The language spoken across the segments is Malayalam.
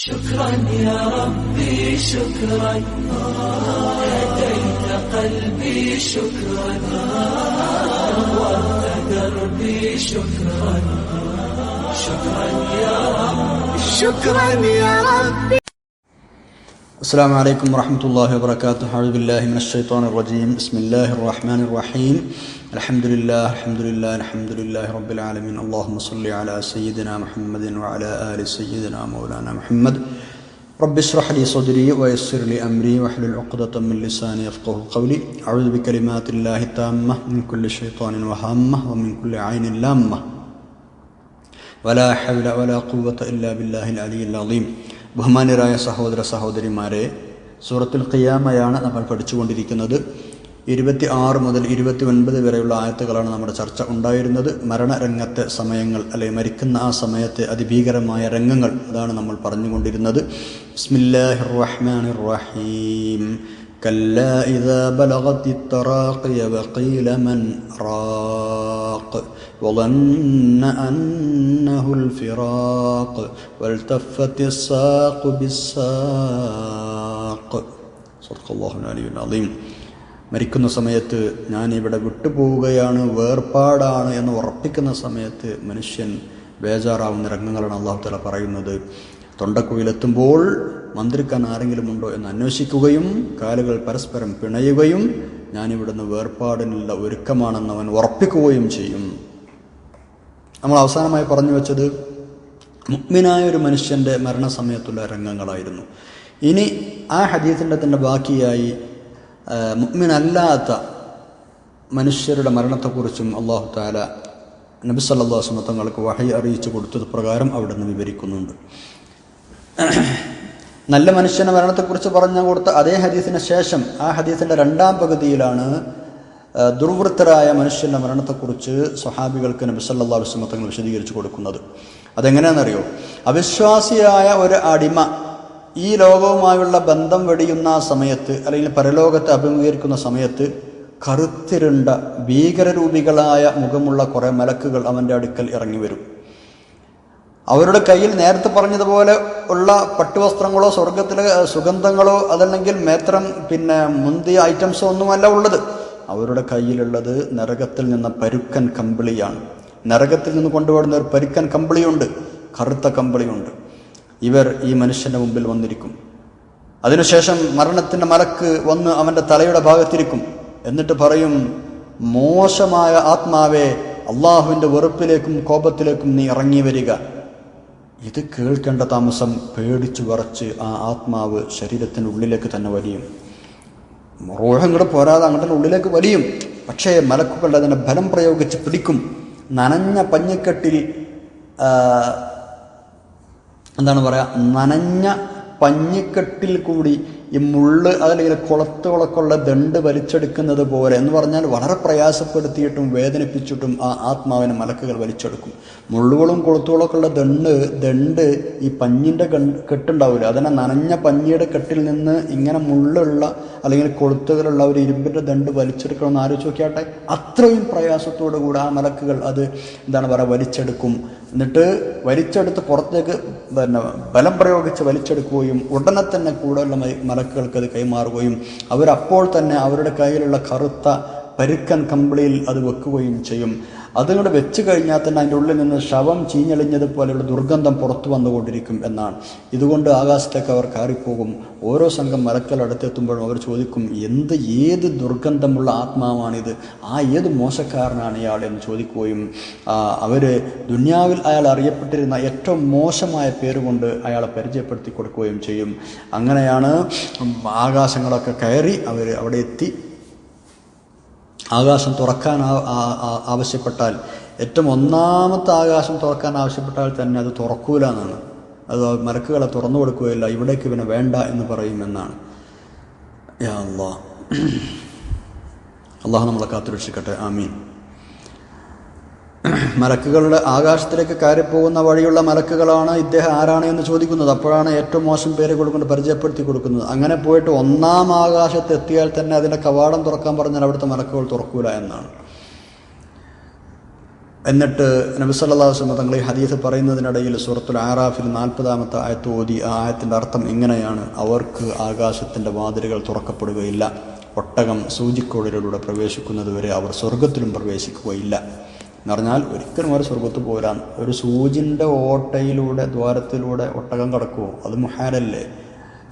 شكرا يا ربي شكرا هديت قلبي شكرا نورت دربي شكرا شكرا يا ربي شكرا يا ربي. السلام عليكم ورحمة الله وبركاته. أعوذ بالله من الشيطان الرجيم. بسم الله الرحمن الرحيم. الحمد لله الحمد لله رب العالمين. اللهم صل على سيدنا محمد وعلى آل سيدنا مولانا محمد. رب اشرح لي صدري ويسر لي أمري واحلل عقدة من لساني يفقهوا قولي. أعوذ بكلمات الله التامة من كل شيطان وهامة ومن كل عين لامة ولا حول ولا قوة إلا بالله العلي العظيم. ബഹുമാന്യരായ സഹോദര സഹോദരിമാരെ, സൂറത്തുൽ ഖിയാമയാണ് നമ്മൾ പഠിച്ചുകൊണ്ടിരിക്കുന്നത്. 26 മുതൽ 29 വരെയുള്ള ആയത്തുകളാണ് നമ്മുടെ ചർച്ച ഉണ്ടായിരുന്നത്. മരണരംഗത്തെ സമയങ്ങൾ, അല്ലെങ്കിൽ മരിക്കുന്ന ആ സമയത്തെ അതിഭീകരമായ രംഗങ്ങൾ, അതാണ് നമ്മൾ പറഞ്ഞുകൊണ്ടിരുന്നത്. ബിസ്മില്ലാഹിർ റഹ്മാനിർ റഹീം. كلا إذا بلغت التراقي وقيل من راق وظن أنه الفراق والتفت الساق بالساق. صدق الله العلي العظيم. മരിക്കുന്ന സമയത്ത് ഞാനിവിടെ വിട്ടുപോവുകയാണ്, വേർപാടാണ് എന്ന് ഉറപ്പിക്കുന്ന സമയത്ത് മനുഷ്യൻ ബേജാറാവുന്ന രംഗങ്ങളാണ് അല്ലാഹു തആല പറയുന്നത്. തൊണ്ടക്കുഴിയിലെത്തുമ്പോൾ മന്ത്രിക്കാൻ ആരെങ്കിലും ഉണ്ടോ എന്ന് അന്വേഷിക്കുകയും കാലുകൾ പരസ്പരം പിണയുകയും ഞാനിവിടുന്ന് വേർപാടിനുള്ള ഒരുക്കമാണെന്ന് അവൻ ഉറപ്പിക്കുകയും ചെയ്യും. നമ്മൾ അവസാനമായി പറഞ്ഞു വെച്ചത് മുഅ്മിനായ ഒരു മനുഷ്യൻ്റെ മരണസമയത്തുള്ള രംഗങ്ങളായിരുന്നു. ഇനി ആ ഹദീസിൻ്റെ തന്നെ ബാക്കിയായി മുഅ്മിനല്ലാത്ത മനുഷ്യരുടെ മരണത്തെക്കുറിച്ചും അല്ലാഹു തആല നബി സല്ലല്ലാഹു അലൈഹി വസല്ലം തങ്ങൾക്ക് വഹി അറിയിച്ചു കൊടുത്തത് പ്രകാരം അവിടെ നിന്ന് വിവരിക്കുന്നുണ്ട്. നല്ല മനുഷ്യന്റെ മരണത്തെക്കുറിച്ച് പറഞ്ഞു കൊടുത്ത അതേ ഹദീസിന് ശേഷം ആ ഹദീസിന്റെ രണ്ടാം പകുതിയിലാണ് ദുർവൃത്തരായ മനുഷ്യന്റെ മരണത്തെക്കുറിച്ച് സ്വഹാബികൾക്ക് നബി സല്ലല്ലാഹു അലൈഹി വസല്ലം തങ്ങൾ വിശദീകരിച്ചു കൊടുക്കുന്നത്. അതെങ്ങനെയാണെന്നറിയോ? അവിശ്വാസിയായ ഒരു അടിമ ഈ ലോകവുമായുള്ള ബന്ധം വെടിയുന്ന സമയത്ത്, അല്ലെങ്കിൽ പരലോകത്തെ അഭിമുഖീകരിക്കുന്ന സമയത്ത്, കറുത്തിരുണ്ട ഭീകരരൂപികളായ മുഖമുള്ള കുറെ മലക്കുകൾ അവൻ്റെ അടുക്കൽ ഇറങ്ങി വരും. അവരുടെ കയ്യിൽ നേരത്തെ പറഞ്ഞതുപോലെ ഉള്ള പട്ടുവസ്ത്രങ്ങളോ സ്വർഗത്തിലെ സുഗന്ധങ്ങളോ അതല്ലെങ്കിൽ മേത്രം മുന്തിയ ഐറ്റംസോ ഒന്നുമല്ല ഉള്ളത്. അവരുടെ കയ്യിലുള്ളത് നരകത്തിൽ നിന്ന് പരുക്കൻ കമ്പിളിയാണ്. നരകത്തിൽ നിന്ന് കൊണ്ടുവരുന്ന ഒരു പരുക്കൻ കമ്പിളിയുണ്ട്, കറുത്ത കമ്പിളിയുണ്ട്. ഇവർ ഈ മനുഷ്യന്റെ മുമ്പിൽ വന്നിരിക്കും. അതിനുശേഷം മരണത്തിന്റെ മലക്ക് വന്ന് അവന്റെ തലയുടെ ഭാഗത്തിരിക്കും. എന്നിട്ട് പറയും, മോശമായ ആത്മാവേ, അള്ളാഹുവിന്റെ വെറുപ്പിലേക്കും കോപത്തിലേക്കും നീ ഇറങ്ങി വരിക. ഇത് കേൾക്കേണ്ട താമസം പേടിച്ചു വിറച്ച് ആ ആത്മാവ് ശരീരത്തിൻ്റെ ഉള്ളിലേക്ക് തന്നെ വലിയും. റൂഹ് ഇങ്ങോട്ട് പോരാതെ അങ്ങോട്ട് ഉള്ളിലേക്ക് വലിയും. പക്ഷേ മലക്കുകൾ അതിനെ ബലം പ്രയോഗിച്ച് പിടിക്കും. നനഞ്ഞ പഞ്ഞിക്കെട്ടിൽ നനഞ്ഞ പഞ്ഞിക്കെട്ടിൽ കൂടി ഈ മുള്ള് അതല്ലെങ്കിൽ കുളത്തുകളൊക്കെയുള്ള ദണ്ട് വലിച്ചെടുക്കുന്നത് പോലെ എന്ന് പറഞ്ഞാൽ വളരെ പ്രയാസപ്പെടുത്തിയിട്ടും വേദനിപ്പിച്ചിട്ടും ആ ആത്മാവിനെ മലക്കുകൾ വലിച്ചെടുക്കും. മുള്ളുകളും കൊളുത്തുകളൊക്കെ ഉള്ള ദണ്ട് ഈ പഞ്ഞിൻ്റെ കെട്ടുണ്ടാവില്ല, അതിനെ നനഞ്ഞ പഞ്ഞിയുടെ കെട്ടിൽ നിന്ന് ഇങ്ങനെ മുള്ളുള്ള അല്ലെങ്കിൽ കൊളുത്തുകളുള്ള ഒരു ഇരുമ്പിൻ്റെ ദണ്ട് വലിച്ചെടുക്കണമെന്ന് ആലോചിച്ച് നോക്കിയാട്ടെ. അത്രയും പ്രയാസത്തോടു കൂടി ആ മലക്കുകൾ അത് വലിച്ചെടുക്കും. എന്നിട്ട് വലിച്ചെടുത്ത് പുറത്തേക്ക് ബലം പ്രയോഗിച്ച് വലിച്ചെടുക്കുകയും ഉടനെ തന്നെ കൂടെയുള്ള മലക്കുകൾക്ക് അത് കൈമാറുകയും അവരപ്പോൾ തന്നെ അവരുടെ കയ്യിലുള്ള കറുത്ത പരുക്കൻ കമ്പിളിയിൽ അത് വെക്കുകയും ചെയ്യും. അതുകൊണ്ട് വെച്ച് കഴിഞ്ഞാൽ തന്നെ അതിൻ്റെ ഉള്ളിൽ നിന്ന് ശവം ചീഞ്ഞളിഞ്ഞതുപോലെയുള്ള ദുർഗന്ധം പുറത്തു വന്നുകൊണ്ടിരിക്കും എന്നാണ്. ഇതുകൊണ്ട് ആകാശത്തേക്ക് അവർ കയറിപ്പോകും. ഓരോ സംഘം മലക്കൾ അടുത്തെത്തുമ്പോഴും അവർ ചോദിക്കും, ഏത് ദുർഗന്ധമുള്ള ആത്മാവാണിത്, ഏത് മോശക്കാരനാണ് ഇയാൾ എന്ന് ചോദിക്കുകയും അവർ ദുനിയാവിൽ അയാൾ അറിയപ്പെട്ടിരുന്ന ഏറ്റവും മോശമായ പേരുകൊണ്ട് അയാളെ പരിചയപ്പെടുത്തി കൊടുക്കുകയും ചെയ്യും. അങ്ങനെയാണ് ആകാശങ്ങളൊക്കെ കയറി അവർ അവിടെ എത്തി. ആകാശം തുറക്കാൻ ആവശ്യപ്പെട്ടാൽ, ഏറ്റവും ഒന്നാമത്തെ ആകാശം തുറക്കാൻ ആവശ്യപ്പെട്ടാൽ തന്നെ അത് തുറക്കൂല എന്നാണ്. അത് മലക്കുകളെ തുറന്നു കൊടുക്കുകയില്ല, ഇവിടേക്ക് ഇവനെ വേണ്ട എന്ന് പറയുമെന്നാണ്. യാ അല്ലാഹ്, അള്ളാഹു നമ്മളെ കാത്തുരക്ഷിക്കട്ടെ, ആമീൻ. മലക്കുകളുടെ ആകാശത്തിലേക്ക് കയറിപ്പോകുന്ന വഴിയുള്ള മലക്കുകളാണ് ഇദ്ദേഹം ആരാണ് എന്ന് ചോദിക്കുന്നത്. അപ്പോഴാണ് ഏറ്റവും മോശം പേര് കൊടുക്കൊണ്ട് പരിചയപ്പെടുത്തി കൊടുക്കുന്നത്. അങ്ങനെ പോയിട്ട് ഒന്നാം ആകാശത്ത് എത്തിയാൽ തന്നെ അതിൻ്റെ കവാടം തുറക്കാൻ പറഞ്ഞാൽ അവിടുത്തെ മലക്കുകൾ തുറക്കൂല എന്നാണ്. എന്നിട്ട് നബി സല്ലല്ലാഹു അലൈഹി വസല്ലം തങ്ങൾ ഈ ഹദീസ് പറയുന്നതിനിടയിൽ സൂറത്തുൽ ആറാഫിൽ 40-ാമത്തെ ആയത്ത് ഓതി. ആ ആയത്തിൻ്റെ അർത്ഥം ഇങ്ങനെയാണ്: അവർക്ക് ആകാശത്തിൻ്റെ വാതിലുകൾ തുറക്കപ്പെടുകയില്ല, ഒട്ടകം സൂചിക്കോടിലൂടെ പ്രവേശിക്കുന്നത് വരെ അവർ സ്വർഗത്തിലും പ്രവേശിക്കുകയില്ല എന്ന് പറഞ്ഞാൽ ഒരിക്കലും അവർ സ്വർഗത്ത് പോരാൻ. ഒരു സൂചിൻ്റെ ഓട്ടയിലൂടെ ദ്വാരത്തിലൂടെ ഒട്ടകം കടക്കുമോ? അത് മുഹാലല്ലേ,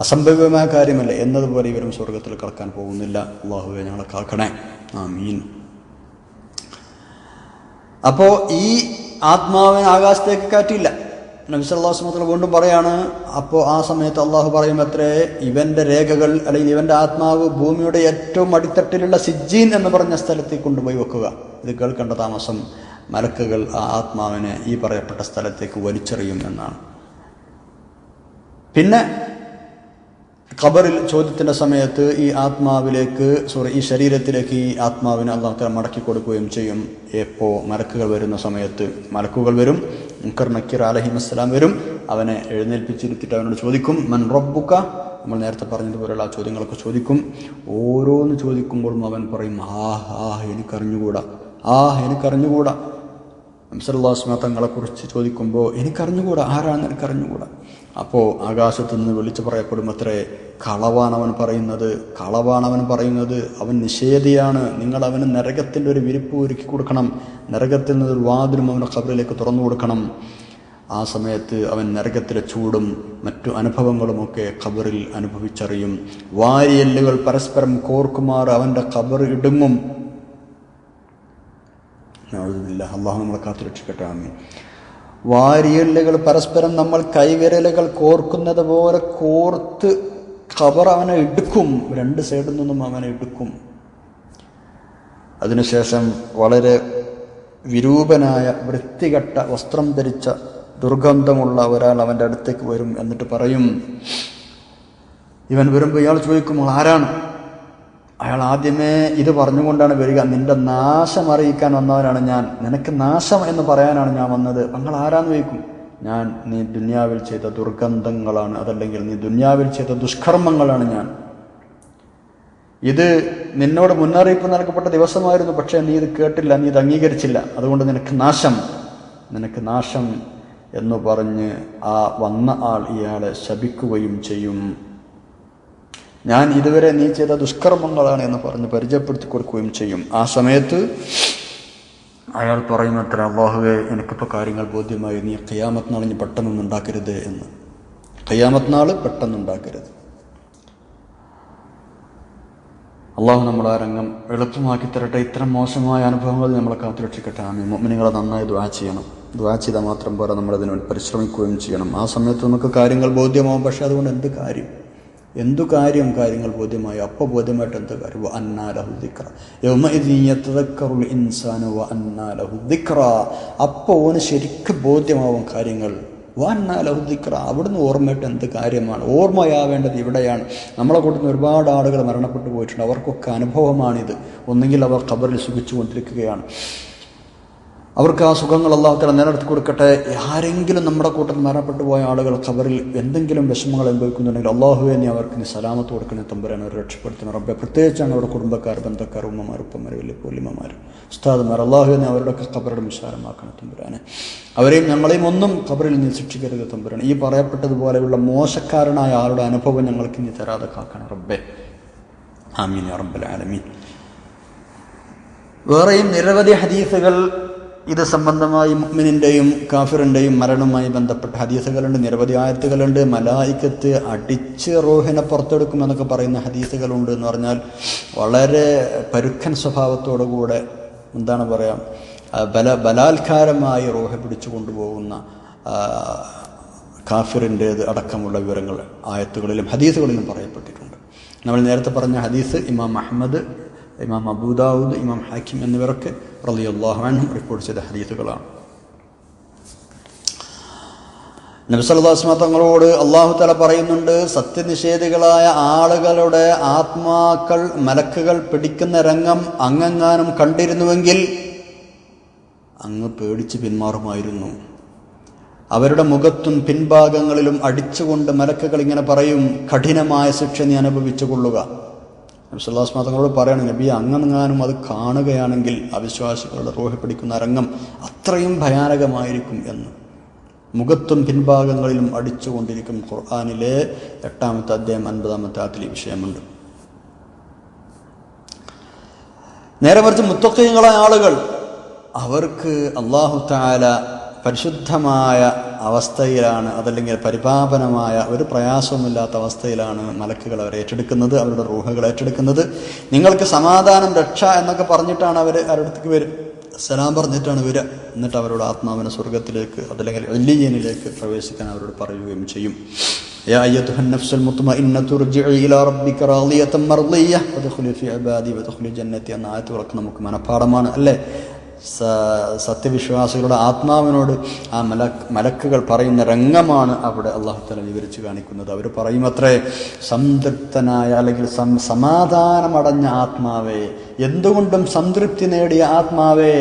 അസംഭവ്യമായ കാര്യമല്ലേ? എന്നതുപോലെ ഇവരും സ്വർഗത്തിൽ കടക്കാൻ പോകുന്നില്ല. അല്ലാഹുവേ ഞങ്ങളെ കാക്കണേ, ആമീൻ. അപ്പോൾ ഈ ആത്മാവിനെ ആകാശത്തേക്ക് കയറ്റിയില്ല. നബി സല്ലല്ലാഹു അലൈഹി വസല്ലം വീണ്ടും പറയാണ്, അപ്പോൾ ആ സമയത്ത് അള്ളാഹു പറയും അത്രേ, ഇവൻ്റെ രേഖകൾ അല്ലെങ്കിൽ ഇവൻ്റെ ആത്മാവ് ഭൂമിയുടെ ഏറ്റവും അടിത്തട്ടിലുള്ള സിജ്ജീൻ എന്ന് പറഞ്ഞ സ്ഥലത്തേക്ക് കൊണ്ടുപോയി വെക്കുക. ഇത് കേൾക്കേണ്ട താമസം മലക്കുകൾ ആ ആത്മാവിനെ ഈ പറയപ്പെട്ട സ്ഥലത്തേക്ക് വലിച്ചെറിയും എന്നാണ്. പിന്നെ ഖബറിൽ ചോദ്യത്തിൻ്റെ സമയത്ത് ഈ ശരീരത്തിലേക്ക് ഈ ആത്മാവിനെ അല്ലാഹു തആല മടക്കി കൊടുക്കുകയും ചെയ്യും. എപ്പോൾ മലക്കുകൾ വരുന്ന സമയത്ത് മലക്കുകൾ വരും, മുൻകർ നക്കീർ അലൈഹിസ്സലാം വരും. അവനെ എഴുന്നേൽപ്പിച്ചിരുത്തിയിട്ട് അവനോട് ചോദിക്കും, മൻ റബ്ബുക. നമ്മൾ നേരത്തെ പറഞ്ഞതുപോലെയുള്ള ആ ചോദ്യങ്ങളൊക്കെ ചോദിക്കും. ഓരോന്ന് ചോദിക്കുമ്പോഴും അവൻ പറയും, എനിക്കറിഞ്ഞുകൂടാ, എനിക്കറിഞ്ഞുകൂടാ. നബി സല്ലല്ലാഹു അലൈഹി വസല്ലം തങ്ങളെക്കുറിച്ച് ചോദിക്കുമ്പോൾ എനിക്കറിഞ്ഞുകൂടാ, ആരാണെന്ന് എനിക്കറിഞ്ഞുകൂടാ. അപ്പോൾ ആകാശത്തു നിന്ന് വിളിച്ചു പറയപ്പെടും അത്രേ, കളവാണവൻ പറയുന്നത്, അവൻ നിഷേധിയാണ്. നിങ്ങൾ അവന് നരകത്തിൻ്റെ ഒരു വിരിപ്പ് ഒരുക്കി കൊടുക്കണം, നരകത്തിൽ നിന്നൊരു വാതിലും അവൻ്റെ ഖബറിലേക്ക് തുറന്നു കൊടുക്കണം. ആ സമയത്ത് അവൻ നരകത്തിലെ ചൂടും മറ്റു അനുഭവങ്ങളുമൊക്കെ ഖബറിൽ അനുഭവിച്ചറിയും. വാരിയെല്ലുകൾ പരസ്പരം കോർക്കുമാർ അവൻ്റെ ഖബർ ഇടുങ്ങും. അല്ലാഹു നമ്മളെ കാത്തുരക്ഷിക്കട്ടെ, ആമീൻ. വാരിയെല്ലുകൾ പരസ്പരം നമ്മൾ കൈവിരലുകൾ കോർക്കുന്നത് പോലെ കോർത്ത് ഖബർ അവനെ എടുക്കും, രണ്ട് സൈഡിൽ നിന്നും അവനെ എടുക്കും. അതിനുശേഷം വളരെ വിരൂപനായ വൃത്തികെട്ട വസ്ത്രം ധരിച്ച ദുർഗന്ധമുള്ള ഒരാൾ അവൻ്റെ അടുത്തേക്ക് വരും. എന്നിട്ട് പറയും, ഇവൻ വരുമ്പോൾ ഇയാൾ ചോദിക്കും, ആരാണ്? അയാൾ ആദ്യമേ ഇത് പറഞ്ഞുകൊണ്ടാണ് വരിക, നിന്റെ നാശം അറിയിക്കാൻ വന്നവനാണ് ഞാൻ, നിനക്ക് നാശം എന്ന് പറയാനാണ് ഞാൻ വന്നത്. നിങ്ങൾ ആരാന്ന് ചോദിക്കും. നീ ദുനിയാവിൽ ചെയ്ത ദുർഗന്ധങ്ങളാണ്, അതല്ലെങ്കിൽ നീ ദുനിയാവിൽ ചെയ്ത ദുഷ്കർമ്മങ്ങളാണ് ഞാൻ. ഇത് നിന്നോട് മുന്നറിയിപ്പ് നൽകപ്പെട്ട ദിവസമായിരുന്നു, പക്ഷേ നീ ഇത് കേട്ടില്ല, നീ ഇത് അംഗീകരിച്ചില്ല, അതുകൊണ്ട് നിനക്ക് നാശം എന്ന് പറഞ്ഞ് ആ വന്ന ആൾ ഇയാളെ ശപിക്കുകയും ചെയ്യും. ഞാൻ ഇതുവരെ നീ ചെയ്ത ദുഷ്കർമ്മങ്ങളാണ് എന്ന് പറഞ്ഞ് പരിചയപ്പെടുത്തി കൊടുക്കുകയും ചെയ്യും. ആ സമയത്ത് അയാൾ പറയുന്നത്ര, അല്ലാഹുവേ എനിക്കിപ്പോൾ കാര്യങ്ങൾ ബോധ്യമായി, നീ ഖിയാമത്ത് നാൾ ഇനി പെട്ടെന്നൊന്നും ഉണ്ടാക്കരുത് എന്ന്. ഖിയാമത്ത് നാൾ പെട്ടെന്നുണ്ടാക്കരുത്. അള്ളാഹു നമ്മൾ ആ രംഗം എളുപ്പമാക്കി തരട്ടെ. ഇത്തരം മോശമായ അനുഭവങ്ങൾ നമ്മളെ കാത്തുരക്ഷിക്കട്ടെ, ആമീൻ. മുഅ്മിനീങ്ങളെ നന്നായി ദുആ ചെയ്യണം. ദുആ ചെയ്താൽ മാത്രം പോരാ, നമ്മളതിനു വേണ്ടി പരിശ്രമിക്കുകയും ചെയ്യണം. ആ സമയത്ത് നമുക്ക് കാര്യങ്ങൾ ബോധ്യമാവും. പക്ഷെ അതുകൊണ്ട് എന്തു കാര്യം കാര്യങ്ങൾ ബോധ്യമായി? അപ്പോൾ ബോധ്യമായിട്ട് എന്ത് കാര്യം? വഅന്നാ ലഹു ദിക്റ യൗമഇദി യതദക്കറുൽ ഇൻസാനു വഅന്നാ ലഹു ദിക്റ. അപ്പോൾ ഓന് ശരിക്കും ബോധ്യമാവും കാര്യങ്ങൾ. വഅന്നാ ലഹു ദിക്റ, അവിടുന്ന് ഓർമ്മയിട്ട് എന്ത് കാര്യമാണ്? ഓർമ്മയാവേണ്ടത് ഇവിടെയാണ്. നമ്മളെ കൂട്ടുന്ന ഒരുപാട് ആളുകൾ മരണപ്പെട്ടു പോയിട്ടുണ്ട്. അവർക്കൊക്കെ അനുഭവമാണിത്. ഒന്നുകിൽ അവർ ഖബറിൽ സുഖിച്ചു കൊണ്ടിരിക്കുകയാണ്, അവർക്ക് ആ സുഖങ്ങൾ അല്ലാഹു തആല നിലനിർത്തി കൊടുക്കട്ടെ. ആരെങ്കിലും നമ്മുടെ കൂട്ടത്തിൽ മരണപ്പെട്ടു പോയ ആളുകൾ ഖബറിൽ എന്തെങ്കിലും വിഷമങ്ങൾ അനുഭവിക്കുന്നുണ്ടെങ്കിൽ അല്ലാഹുവേ നീ അവർക്ക് സലാമത്ത് കൊടുക്കണേ തമ്പുരാനെ, അവർ രക്ഷപ്പെടുത്തണം റബ്ബേ. പ്രത്യേകിച്ചാണ് അവരുടെ കുടുംബക്കാർ, ബന്ധക്കാർ, ഉമ്മമാർ, ഉപ്പമാർ, വലിയമാർ, ഉസ്താദുമാർ, അല്ലാഹുവേ നീ അവരുടെയൊക്കെ ഖബറുടെ വിശാലമാക്കണം തമ്പുരാനെ. അവരെയും ഞങ്ങളെയും ഒന്നും ഖബറിൽ നീ ശിക്ഷിക്കരുത് തമ്പുരാനെ. ഈ പറയപ്പെട്ടതുപോലെയുള്ള മോശക്കാരനായ ആളുടെ അനുഭവം ഞങ്ങൾക്ക് നീ തരാതെ കാക്കണം റബ്ബേ, ആമീൻ യാ റബ്ബൽ ആലമീൻ. വേറെയും നിരവധി ഹദീസുകൾ ഇത് സംബന്ധമായി മുഅ്മിനിൻ്റെയും കാഫിറിൻ്റെയും മരണവുമായി ബന്ധപ്പെട്ട ഹദീസുകളുണ്ട്. നിരവധി ആയത്തുകളുണ്ട്. മലായിക്കത്ത് അടിച്ച് റൂഹിനെ പുറത്തെടുക്കുമെന്നൊക്കെ പറയുന്ന ഹദീസുകളുണ്ട്. എന്ന് പറഞ്ഞാൽ വളരെ പരുക്കൻ സ്വഭാവത്തോടുകൂടെ എന്താണ് പറയുക, ബലാത്കാരമായി റൂഹ പിടിച്ചു കൊണ്ടുപോകുന്ന കാഫിറിൻ്റേത് അടക്കമുള്ള വിവരങ്ങൾ ആയത്തുകളിലും ഹദീസുകളിലും പറയപ്പെട്ടിട്ടുണ്ട്. നമ്മൾ നേരത്തെ പറഞ്ഞ ഹദീസ് ഇമാം അഹ്മദ്, ഇമാം അബൂദാവൂദ്, ഇമാം ഹാക്കിം എന്നിവരൊക്കെ റളിയല്ലാഹു അൻഹും റിപ്പോർട്ട് ചെയ്ത ഹദീസുകളാണ്. നബി സല്ലല്ലാഹു അലൈഹി വസല്ലം തങ്ങളോട് അല്ലാഹു തആല പറയുന്നുണ്ട്, സത്യനിഷേധികളായ ആളുകളുടെ ആത്മാക്കൾ മലക്കുകൾ പിടിക്കുന്ന രംഗം അങ്ങെങ്ങാനും കണ്ടിരുന്നുവെങ്കിൽ അങ്ങ് പേടിച്ച് പിന്മാറുമായിരുന്നു. അവരുടെ മുഖത്തും പിൻഭാഗങ്ങളിലും അടിച്ചുകൊണ്ട് മലക്കുകൾ ഇങ്ങനെ പറയും, കഠിനമായ ശിക്ഷ നീ അനുഭവിച്ചു കൊള്ളുക. നബി സല്ലല്ലാഹു അലൈഹി വസല്ലം തങ്ങളോട് പറയണം, നബി അങ്ങനെങ്ങാനും അത് കാണുകയാണെങ്കിൽ അവിശ്വാസികളുടെ റൂഹ് പിടിക്കുന്ന രംഗം അത്രയും ഭയാനകമായിരിക്കും എന്ന്. മുഖത്തും പിൻഭാഗങ്ങളിലും അടിച്ചുകൊണ്ടിരിക്കും. ഖുർആനിലെ 8-ാമത്തെ അധ്യായം 50-ാമത്തെ ആയത്തിൽ ഈ വിഷയമുണ്ട്. നേരെ മറിച്ച് മുത്തഖീങ്ങളായ ആളുകൾ, അവർക്ക് അല്ലാഹു തആല പരിശുദ്ധമായ അവസ്ഥയിലാണ്, അതല്ലെങ്കിൽ പരിപാവനമായ ഒരു പ്രയാസവുമില്ലാത്ത അവസ്ഥയിലാണ് മലക്കുകൾ അവരെ ഏറ്റെടുക്കുന്നത്, അവരുടെ റൂഹുകൾ ഏറ്റെടുക്കുന്നത്. നിങ്ങൾക്ക് സമാധാനം, രക്ഷ എന്നൊക്കെ പറഞ്ഞിട്ടാണ് അവർ അവരുടെ അടുത്തേക്ക് വരും, സലാം പറഞ്ഞിട്ടാണ് വരിക. എന്നിട്ട് അവരുടെ ആത്മാവിനെ സ്വർഗത്തിലേക്ക്, അതല്ലെങ്കിൽ ഇല്ലിയനിലേക്ക് പ്രവേശിക്കാൻ അവരോട് പറയുകയും ചെയ്യും. യാ അയ്യതുഹൻ നഫ്സുൽ മുത്മഇന്നതു ഇർജിഇ ഇലാ റബ്ബിക റാളിയതൻ മർളിയ വദ്ഖുലി ഫീ ഇബാദി വദ്ഖുലി ജന്നതി എന്ന ആയത്തുകളൊക്കെ നമുക്ക് മനഃപ്പാഠമാണ് അല്ലേ. സത്യവിശ്വാസികളുടെ ആത്മാവിനോട് ആ മലക്കുകൾ പറയുന്ന രംഗമാണ് അവിടെ അല്ലാഹു തആല വിവരിച്ചു കാണിക്കുന്നത്. അവർ പറയുമത്രേ, സംതൃപ്തനായ അല്ലെങ്കിൽ സമാധാനമടഞ്ഞ ആത്മാവേ, എന്തുകൊണ്ടും സംതൃപ്തി നേടിയ ആത്മാവേ,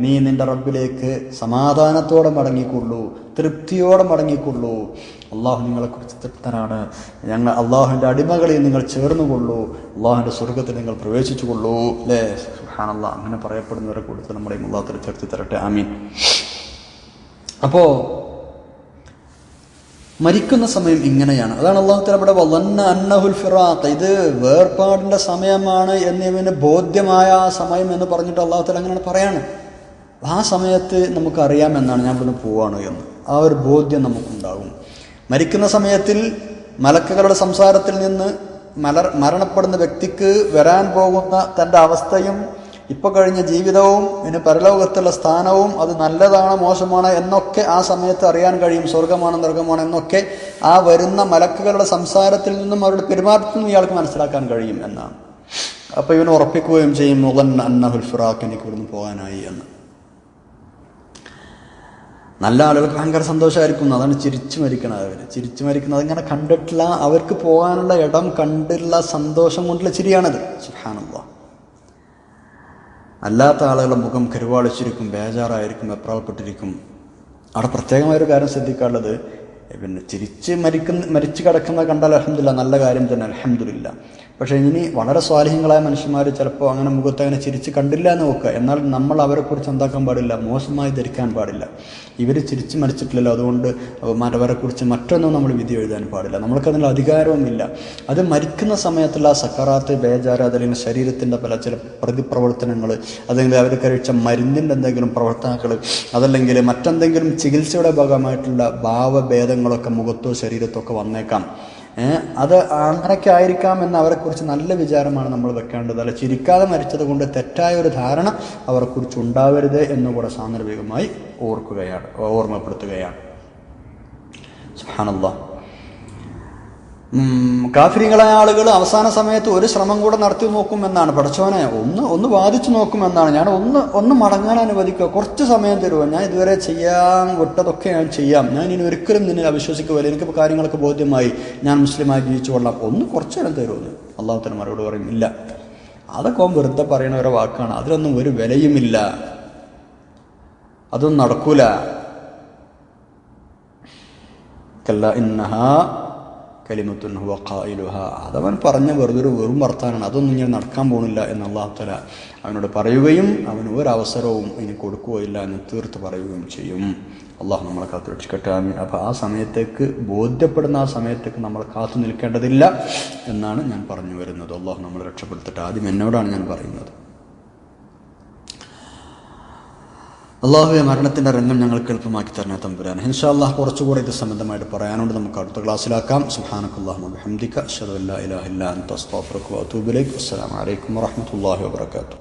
നീ നിന്റെ റബ്ബിലേക്ക് സമാധാനത്തോടെ മടങ്ങിക്കൊള്ളൂ, തൃപ്തിയോടെ മടങ്ങിക്കൊള്ളൂ. അള്ളാഹു നിങ്ങളെക്കുറിച്ച് തൃപ്തനാണ്. ഞങ്ങൾ അള്ളാഹുവിൻ്റെ അടിമകളിൽ നിങ്ങൾ ചേർന്നുകൊള്ളൂ, അള്ളാഹുവിൻ്റെ സ്വർഗത്തിൽ നിങ്ങൾ പ്രവേശിച്ചുകൊള്ളൂ. അല്ലേ, സുബ്ഹാനല്ലാഹ്. അങ്ങനെ പറയപ്പെടുന്നവരെ കൂടുതൽ നമ്മളെയും അള്ളാഹു തആല ചേർത്ത് തരട്ടെ, ആമീൻ. അപ്പോൾ മരിക്കുന്ന സമയം ഇങ്ങനെയാണ്. അതാണ് അള്ളാഹു തആല ഇവിടെ വളന്ന അന്നഹുൽ ഫിറാഖ്, ഇത് വേർപാടിൻ്റെ സമയമാണ് എന്നിവന് ബോധ്യമായ ആ സമയം എന്ന് പറഞ്ഞിട്ട് അള്ളാഹു തആല അങ്ങനെയാണ് പറയാണ്. ആ സമയത്ത് നമുക്കറിയാമെന്നാണ് ഞാൻ ഇവിടുന്ന് പോവാണ് എന്ന്, ആ ഒരു ബോധ്യം നമുക്കുണ്ടാകും. മരിക്കുന്ന സമയത്തിൽ മലക്കുകളുടെ സംസാരത്തിൽ നിന്ന് മരണപ്പെടുന്ന വ്യക്തിക്ക് വരാൻ പോകുന്ന തൻ്റെ അവസ്ഥയും ഇപ്പോൾ കഴിഞ്ഞ ജീവിതവും ഇനി പരലോകത്തുള്ള സ്ഥാനവും അത് നല്ലതാണോ മോശമാണോ എന്നൊക്കെ ആ സമയത്ത് അറിയാൻ കഴിയും. സ്വർഗമാണോ നരകമാണോ എന്നൊക്കെ ആ വരുന്ന മലക്കുകളുടെ സംസാരത്തിൽ നിന്നും അവരുടെ പെരുമാറ്റത്തിൽ നിന്നും ഇയാൾക്ക് മനസ്സിലാക്കാൻ കഴിയും എന്നാണ്. അപ്പോൾ ഇവന് ഉറപ്പിക്കുകയും ചെയ്യും, വളന്ന അന്നഹുൽ ഫിറാഖ്, എനിക്ക് ഇവിടുന്ന് പോകാനായി എന്ന്. നല്ല ആളുകൾക്ക് ഭയങ്കര സന്തോഷമായിരിക്കും. അതാണ് ചിരിച്ചു മരിക്കണത്. അവർ ചിരിച്ചു മരിക്കുന്നത് ഇങ്ങനെ കണ്ടിട്ടില്ല, അവർക്ക് പോകാനുള്ള ഇടം കണ്ടിട്ടുള്ള സന്തോഷം കൊണ്ടുള്ള ചിരിയാണത്. സുബ്ഹാനല്ലാഹ്. അല്ലാത്ത ആളുകളുടെ മുഖം കരുവാളിച്ചിരിക്കും, ബേജാറായിരിക്കും, വെപ്രാൾപ്പെട്ടിരിക്കും. അവിടെ പ്രത്യേകമായൊരു കാര്യം ശ്രദ്ധിക്കാനുള്ളത്, പിന്നെ മരിച്ചു കിടക്കുന്ന കണ്ടാൽ അൽഹംദുലില്ലാഹ്, നല്ല കാര്യം തന്നെ, അൽഹംദുലില്ലാഹ്. പക്ഷേ ഇനി വളരെ സ്വാലിഹ്യങ്ങളായ മനുഷ്യന്മാർ ചിലപ്പോൾ അങ്ങനെ മുഖത്ത് അങ്ങനെ ചിരിച്ച് കണ്ടില്ല എന്ന് നോക്കുക. എന്നാൽ നമ്മൾ അവരെക്കുറിച്ച് എന്താക്കാൻ പാടില്ല, മോശമായി ധരിക്കാൻ പാടില്ല. ഇവർ ചിരിച്ച് മരിച്ചിട്ടില്ലല്ലോ, അതുകൊണ്ട് അവരെക്കുറിച്ച് മറ്റൊന്നും നമ്മൾ വിധി എഴുതാൻ പാടില്ല. നമ്മൾക്കതിനുള്ള അധികാരവുമില്ല. അത് മരിക്കുന്ന സമയത്തുള്ള സക്കറാത്ത്, ബേജാറ്, അതല്ലെങ്കിൽ ശരീരത്തിൻ്റെ ചില പ്രതിപ്രവർത്തനങ്ങൾ, അതല്ലെങ്കിൽ അവർ കഴിച്ച മരുന്നിൻ്റെ എന്തെങ്കിലും പ്രവർത്തനങ്ങൾ, അതല്ലെങ്കിൽ മറ്റെന്തെങ്കിലും ചികിത്സയുടെ ഭാഗമായിട്ടുള്ള ഭാവഭേദങ്ങളൊക്കെ മുഖത്തോ ശരീരത്തോ ഒക്കെ വന്നേക്കാം. അത് അങ്ങനെയൊക്കെ ആയിരിക്കാം എന്ന് അവരെക്കുറിച്ച് നല്ല വിചാരമാണ് നമ്മൾ വെക്കേണ്ടത്. അല്ല, ചിരിക്കാതെ മരിച്ചത് കൊണ്ട് തെറ്റായ ഒരു ധാരണ അവരെക്കുറിച്ച് ഉണ്ടാവരുത് എന്നുകൂടെ സാന്ദർഭികമായി ഓർമ്മപ്പെടുത്തുകയാണ്. സുബ്ഹാനല്ലാഹ്. കാഫിരികളായ ആളുകൾ അവസാന സമയത്ത് ഒരു ശ്രമം കൂടെ നടത്തി നോക്കുമെന്നാണ്. പടച്ചോനെ ഒന്ന് വാദിച്ചു നോക്കുമെന്നാണ്. ഞാൻ ഒന്ന് മടങ്ങാൻ അനുവദിക്കുക, കുറച്ച് സമയം തരുമോ, ഞാൻ ഇതുവരെ ചെയ്യാൻ വിട്ടതൊക്കെ ഞാൻ ചെയ്യാം, ഞാൻ ഇനി ഒരിക്കലും നിന്നെ അവിശ്വസിക്കുകയില്ല, എനിക്ക് കാര്യങ്ങളൊക്കെ ബോധ്യമായി, ഞാൻ മുസ്ലിമായി ജീവിച്ചു കൊള്ളാം, കുറച്ചു നേരം തരുമെന്ന് അള്ളാഹു തആല മറുപടി പറയും, ഇല്ല. അതൊക്കെ വെറുതെ പറയുന്ന ഒരു വാക്കാണ്, അതിലൊന്നും ഒരു വിലയുമില്ല, അതൊന്നും നടക്കൂല. കല്ലാ ഇന്നഹാ കലിമത്തുൻ ഹുവ ഖായിലുഹാ, അതവൻ പറഞ്ഞ വെറും വർത്താനാണ്, അതൊന്നും ഞാൻ നടക്കാൻ പോകുന്നില്ല എന്ന് അല്ലാഹു തആല അവനോട് പറയുകയും അവന് ഒരവസരവും ഇനി കൊടുക്കുകയില്ല എന്ന് തീർത്ത് പറയുകയും ചെയ്യും. അള്ളാഹു നമ്മളെ കാത്തു രക്ഷിക്കട്ടെ, ആമീൻ. അപ്പോൾ ആ സമയത്തേക്ക് ബോധ്യപ്പെടുന്ന ആ സമയത്തേക്ക് നമ്മൾ കാത്തു നിൽക്കേണ്ടതില്ല എന്നാണ് ഞാൻ പറഞ്ഞു വരുന്നത്. അള്ളാഹു നമ്മളെ രക്ഷപ്പെടുത്തട്ടെ. ആദ്യം എന്നോടാണ് ഞാൻ പറയുന്നത്. അള്ളാഹുവെ, മരണത്തിൻ്റെ രംഗം ഞങ്ങൾക്ക് എളുപ്പമാക്കി തരണേ തമ്പുരാൻ. ഇൻഷാ അല്ലാഹ് കുറച്ചുകൂടെ ഇത് സംബന്ധമായിട്ട് പറയാനുണ്ട്, നമുക്ക് അടുത്ത ക്ലാസ്സിലാക്കാം. സുബ്ഹാനക്കല്ലാഹുമ്മ വബിഹംദിക അശ്ഹദു അല്ലാ ഇലാഹ ഇല്ലാ അൻത അസ്തഗ്ഫിറുക വഅതൂബു ഇലൈക്. അസ്സലാമു അലൈക്കും വറഹ്മത്തുള്ളാഹി വബറകാതുഹു.